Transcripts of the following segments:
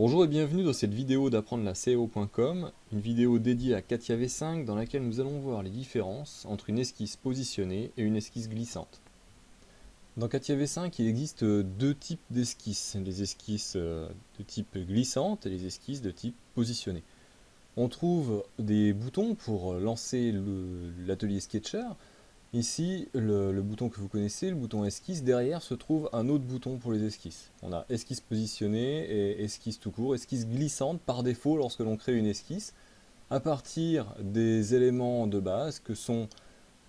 Bonjour et bienvenue dans cette vidéo d'apprendre la SEO.com, une vidéo dédiée à CATIA V5 dans laquelle nous allons voir les différences entre une esquisse positionnée et une esquisse glissante. Dans CATIA V5, il existe deux types d'esquisses, les esquisses de type glissante et les esquisses de type positionné. On trouve des boutons pour lancer l'atelier Sketcher. Ici, le bouton que vous connaissez, le bouton esquisse, derrière se trouve un autre bouton pour les esquisses. On a esquisse positionnée et esquisse tout court, esquisse glissante par défaut lorsque l'on crée une esquisse, à partir des éléments de base que sont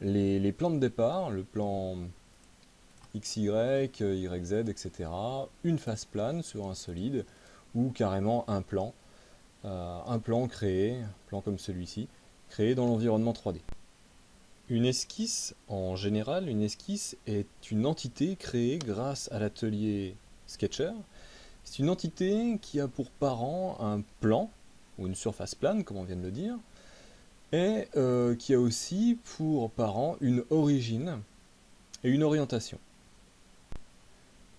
les plans de départ, le plan XY, YZ, etc., une face plane sur un solide, ou carrément un plan créé, un plan comme celui-ci, créé dans l'environnement 3D. Une esquisse, en général, une esquisse est une entité créée grâce à l'atelier Sketcher. C'est une entité qui a pour parent un plan, ou une surface plane, comme on vient de le dire, et qui a aussi pour parent une origine et une orientation.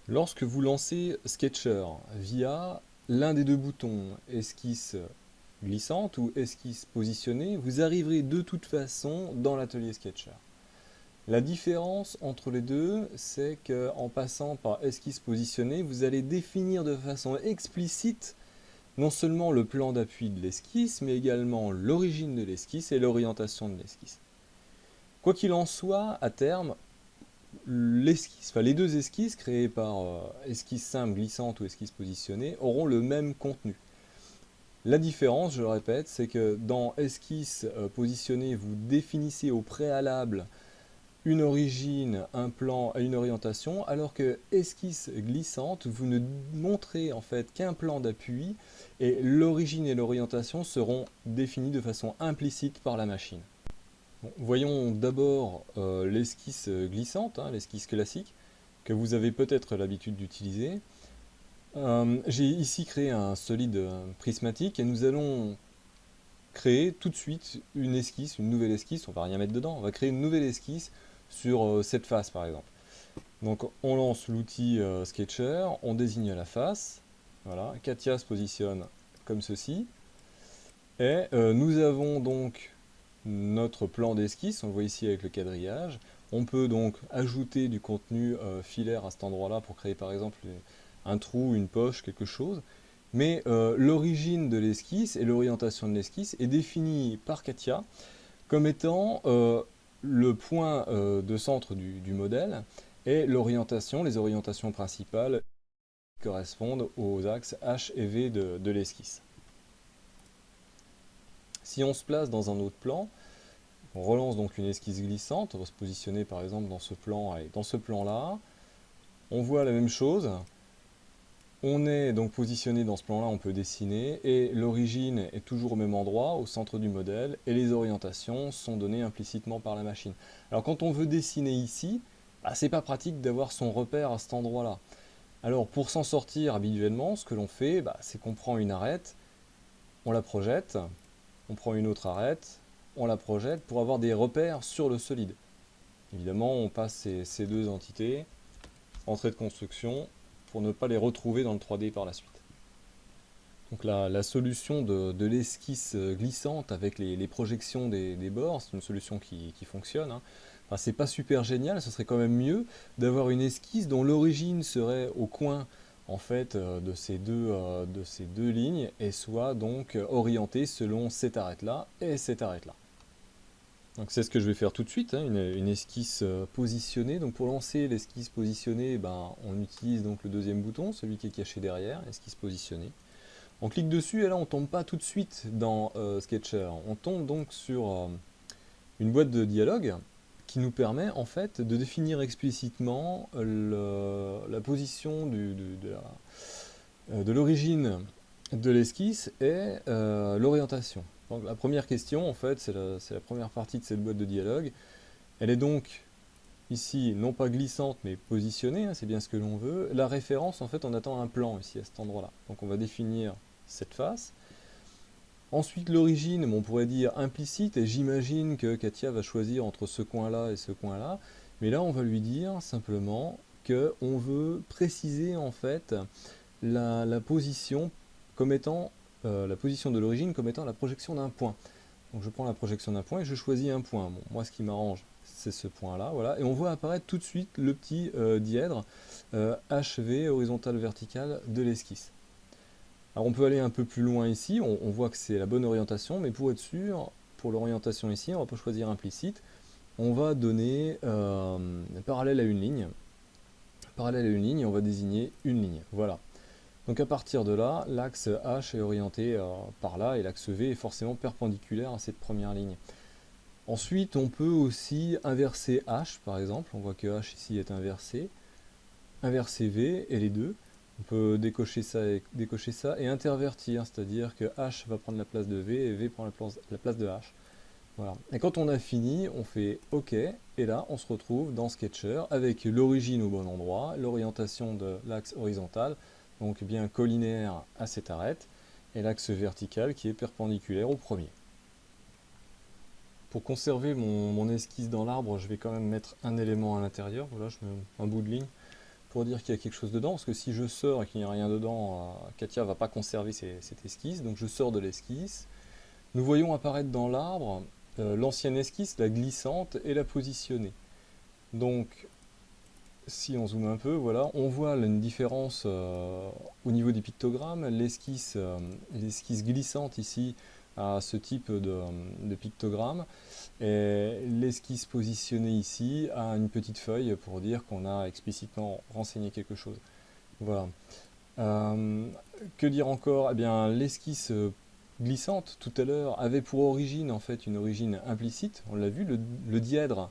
Lorsque vous lancez Sketcher via l'un des deux boutons, esquisse glissante ou esquisse positionnée, vous arriverez de toute façon dans l'atelier Sketcher. La différence entre les deux, c'est qu'en passant par esquisse positionnée, vous allez définir de façon explicite non seulement le plan d'appui de l'esquisse, mais également l'origine de l'esquisse et l'orientation de l'esquisse. Quoi qu'il en soit, à terme, les deux esquisses créées par esquisse simple, glissante ou esquisse positionnée auront le même contenu. La différence, je le répète, c'est que dans esquisse positionnée, vous définissez au préalable une origine, un plan et une orientation, alors que esquisse glissante, vous ne montrez en fait qu'un plan d'appui et l'origine et l'orientation seront définies de façon implicite par la machine. Bon, voyons d'abord l'esquisse glissante, l'esquisse classique, que vous avez peut-être l'habitude d'utiliser. J'ai ici créé un solide prismatique et nous allons créer tout de suite une esquisse, une nouvelle esquisse, on va rien mettre dedans, on va créer une nouvelle esquisse sur cette face par exemple. Donc on lance l'outil Sketcher, on désigne la face, voilà, Katia se positionne comme ceci, et nous avons donc notre plan d'esquisse, on le voit ici avec le quadrillage. On peut donc ajouter du contenu filaire à cet endroit-là pour créer par exemple un trou, une poche, quelque chose. Mais l'origine de l'esquisse et l'orientation de l'esquisse est définie par Katia comme étant le point de centre du modèle et l'orientation, les orientations principales qui correspondent aux axes H et V de l'esquisse. Si on se place dans un autre plan, on relance donc une esquisse glissante, on va se positionner par exemple dans ce plan et dans ce plan-là. On voit la même chose. On est donc positionné dans ce plan-là, on peut dessiner, et l'origine est toujours au même endroit, au centre du modèle, et les orientations sont données implicitement par la machine. Alors quand on veut dessiner ici, c'est pas pratique d'avoir son repère à cet endroit-là. Alors pour s'en sortir habituellement, ce que l'on fait, c'est qu'on prend une arête, on la projette, on prend une autre arête, on la projette pour avoir des repères sur le solide. Évidemment, on passe ces deux entités en trait de construction pour ne pas les retrouver dans le 3D par la suite. Donc la solution de l'esquisse glissante avec les projections des bords, c'est une solution qui fonctionne. Enfin, c'est pas super génial, ce serait quand même mieux d'avoir une esquisse dont l'origine serait au coin en fait de ces deux lignes et soit donc orientée selon cette arête-là et cette arête-là. Donc c'est ce que je vais faire tout de suite, une esquisse positionnée. Donc pour lancer l'esquisse positionnée, on utilise donc le deuxième bouton, celui qui est caché derrière, esquisse positionnée. On clique dessus et là on ne tombe pas tout de suite dans Sketcher. On tombe donc sur une boîte de dialogue qui nous permet en fait de définir explicitement la position de l'origine de l'esquisse et l'orientation. Donc la première question, en fait, c'est la première partie de cette boîte de dialogue. Elle est donc ici, non pas glissante, mais positionnée, c'est bien ce que l'on veut. La référence, en fait, on attend un plan ici, à cet endroit-là. Donc on va définir cette face. Ensuite, l'origine, on pourrait dire implicite, et j'imagine que Katia va choisir entre ce coin-là et ce coin-là. Mais là, on va lui dire simplement qu'on veut préciser, en fait, la position comme étant la position de l'origine comme étant la projection d'un point. Donc je prends la projection d'un point et je choisis un point. Bon, moi, ce qui m'arrange, c'est ce point-là, voilà. Et on voit apparaître tout de suite le petit dièdre HV horizontal vertical de l'esquisse. Alors on peut aller un peu plus loin ici, on voit que c'est la bonne orientation, mais pour être sûr, pour l'orientation ici, on va pas choisir implicite, on va donner parallèle à une ligne. Parallèle à une ligne, et on va désigner une ligne. Voilà. Donc à partir de là, l'axe H est orienté par là, et l'axe V est forcément perpendiculaire à cette première ligne. Ensuite, on peut aussi inverser H, par exemple. On voit que H ici est inversé. Inverser V, et les deux. On peut décocher ça et intervertir, c'est-à-dire que H va prendre la place de V, et V prend la place de H. Voilà. Et quand on a fini, on fait OK, et là, on se retrouve dans Sketcher avec l'origine au bon endroit, l'orientation de l'axe horizontal, donc bien collinéaire à cette arête, et l'axe vertical qui est perpendiculaire au premier. Pour conserver mon esquisse dans l'arbre, je vais quand même mettre un élément à l'intérieur, voilà, je mets un bout de ligne, pour dire qu'il y a quelque chose dedans, parce que si je sors et qu'il n'y a rien dedans, Katia ne va pas conserver cette esquisse, donc je sors de l'esquisse. Nous voyons apparaître dans l'arbre l'ancienne esquisse, la glissante et la positionnée. Donc, si on zoome un peu, voilà, on voit une différence au niveau des pictogrammes. L'esquisse glissante ici a ce type de pictogramme, et l'esquisse positionnée ici a une petite feuille pour dire qu'on a explicitement renseigné quelque chose. Voilà. Que dire encore? Eh bien, l'esquisse glissante tout à l'heure avait pour origine en fait une origine implicite, on l'a vu, le dièdre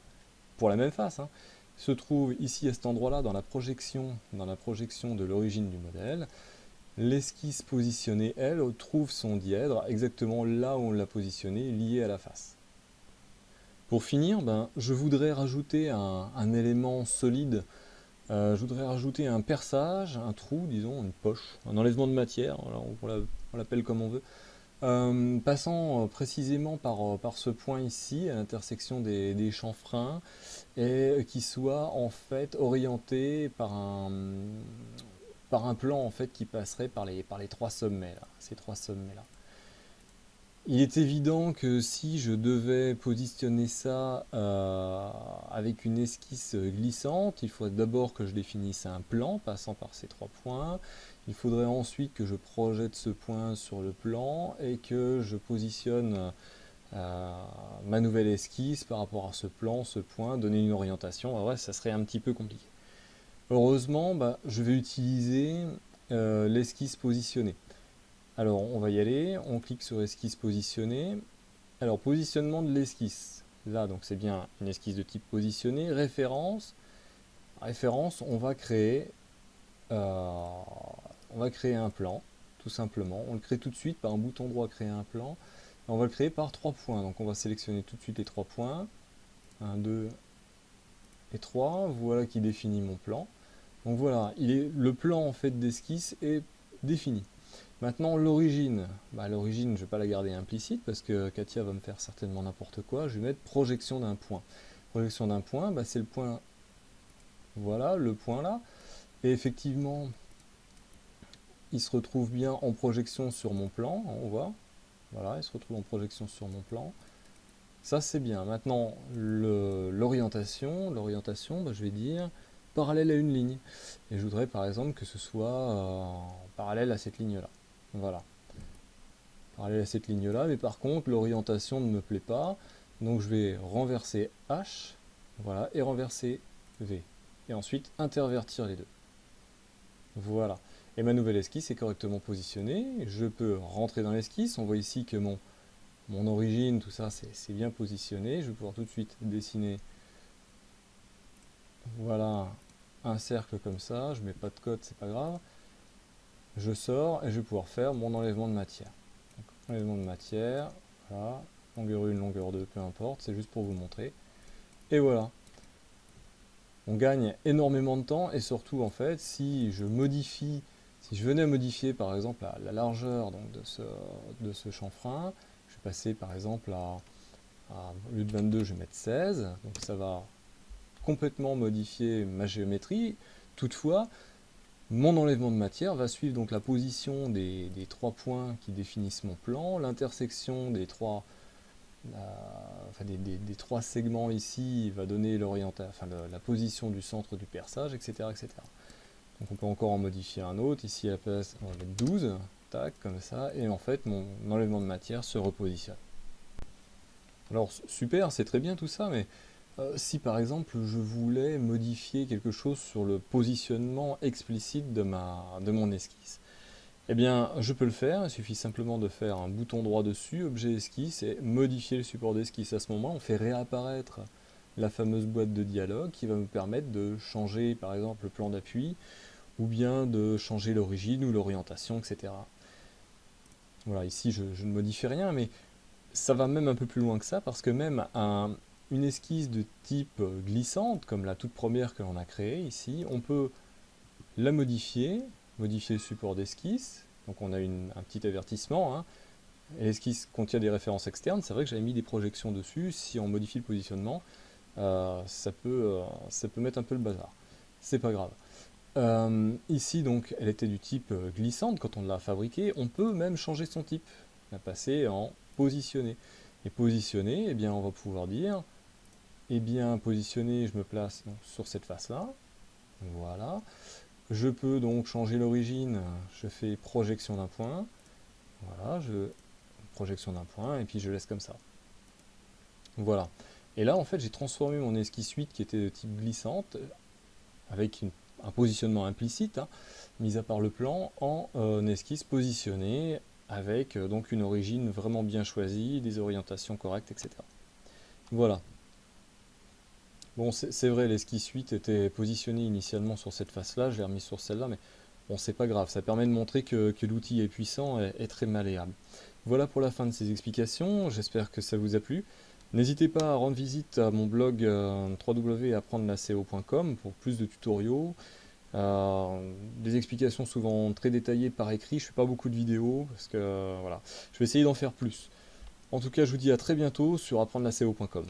pour la même face, hein, se trouve ici à cet endroit-là dans la projection de l'origine du modèle. L'esquisse positionnée, elle, trouve son dièdre exactement là où on l'a positionné, lié à la face. Pour finir, je voudrais rajouter un élément solide. Je voudrais rajouter un perçage, un trou, disons, une poche, un enlèvement de matière, on l'appelle comme on veut. Passant précisément par ce point ici, à l'intersection des chanfreins, et qui soit en fait orienté par un plan en fait qui passerait par les trois sommets, là, ces trois sommets-là. Il est évident que si je devais positionner ça avec une esquisse glissante, il faudrait d'abord que je définisse un plan passant par ces trois points. Il faudrait ensuite que je projette ce point sur le plan et que je positionne ma nouvelle esquisse par rapport à ce plan, ce point, donner une orientation. Alors ouais, ça serait un petit peu compliqué. Heureusement, je vais utiliser l'esquisse positionnée. Alors, on va y aller, on clique sur esquisse positionnée. Alors, positionnement de l'esquisse. Là, donc c'est bien une esquisse de type positionné. Référence. Référence, on va créer un plan, tout simplement. On le crée tout de suite par un bouton droit, créer un plan. Et on va le créer par 3 points. Donc, on va sélectionner tout de suite les 3 points. 1, 2 et 3. Voilà qui définit mon plan. Donc voilà, le plan en fait d'esquisse est défini. Maintenant l'origine, l'origine je ne vais pas la garder implicite parce que Katia va me faire certainement n'importe quoi, je vais mettre projection d'un point. Projection d'un point, c'est le point, voilà, le point là, et effectivement il se retrouve bien en projection sur mon plan, on voit, voilà, il se retrouve en projection sur mon plan. Ça c'est bien. Maintenant l'orientation, je vais dire parallèle à une ligne. Et je voudrais par exemple que ce soit parallèle à cette ligne-là. Voilà. Parallèle à cette ligne-là, mais par contre l'orientation ne me plaît pas. Donc je vais renverser H, voilà, et renverser V. Et ensuite intervertir les deux. Voilà. Et ma nouvelle esquisse est correctement positionnée. Je peux rentrer dans l'esquisse. On voit ici que mon origine, tout ça, c'est bien positionné. Je vais pouvoir tout de suite dessiner, voilà, un cercle comme ça. Je mets pas de code, c'est pas grave. Je sors et je vais pouvoir faire mon enlèvement de matière. Donc, enlèvement de matière, voilà, longueur 1, longueur 2, peu importe, c'est juste pour vous montrer. Et voilà. On gagne énormément de temps et surtout en fait, si je venais à modifier par exemple la largeur donc, de ce chanfrein, je vais passer par exemple au lieu de 22, je vais mettre 16, donc ça va complètement modifier ma géométrie. Toutefois, Mon enlèvement de matière va suivre donc la position des 3 points qui définissent mon plan, l'intersection des 3, enfin des 3 segments ici va donner enfin, la position du centre du perçage, etc., etc. Donc on peut encore en modifier un autre, ici à la place on va mettre 12, tac, comme ça, et en fait mon enlèvement de matière se repositionne. Alors super, c'est très bien tout ça, mais si par exemple je voulais modifier quelque chose sur le positionnement explicite de mon esquisse, eh bien je peux le faire, il suffit simplement de faire un bouton droit dessus, objet esquisse, et modifier le support d'esquisse. À ce moment, on fait réapparaître la fameuse boîte de dialogue qui va me permettre de changer par exemple le plan d'appui, ou bien de changer l'origine ou l'orientation, etc. Voilà, ici je ne modifie rien, mais ça va même un peu plus loin que ça, parce que même une esquisse de type glissante, comme la toute première que l'on a créée ici, on peut la modifier le support d'esquisse, donc on a un petit avertissement, hein. L'esquisse contient des références externes, c'est vrai que j'avais mis des projections dessus, si on modifie le positionnement, ça peut mettre un peu le bazar, c'est pas grave. Ici donc elle était du type glissante quand on l'a fabriquée, on peut même changer son type, la passer en positionné. Et positionné, eh bien on va pouvoir dire, eh bien positionné, je me place donc, sur cette face-là, voilà. Je peux donc changer l'origine, je fais projection d'un point, voilà, projection d'un point, et puis je laisse comme ça. Voilà. Et là en fait j'ai transformé mon esquisse 8 qui était de type glissante, avec un positionnement implicite, hein, mis à part le plan, en esquisse positionnée, avec donc une origine vraiment bien choisie, des orientations correctes, etc. Voilà. Bon, c'est vrai, l'esquisse 8 était positionnée initialement sur cette face-là, je l'ai remis sur celle-là, mais bon, c'est pas grave, ça permet de montrer que l'outil est puissant et est très malléable. Voilà pour la fin de ces explications, j'espère que ça vous a plu. N'hésitez pas à rendre visite à mon blog www.apprendre-la-co.com pour plus de tutoriaux, des explications souvent très détaillées par écrit. Je fais pas beaucoup de vidéos parce que voilà, je vais essayer d'en faire plus. En tout cas, je vous dis à très bientôt sur apprendre-la-co.com.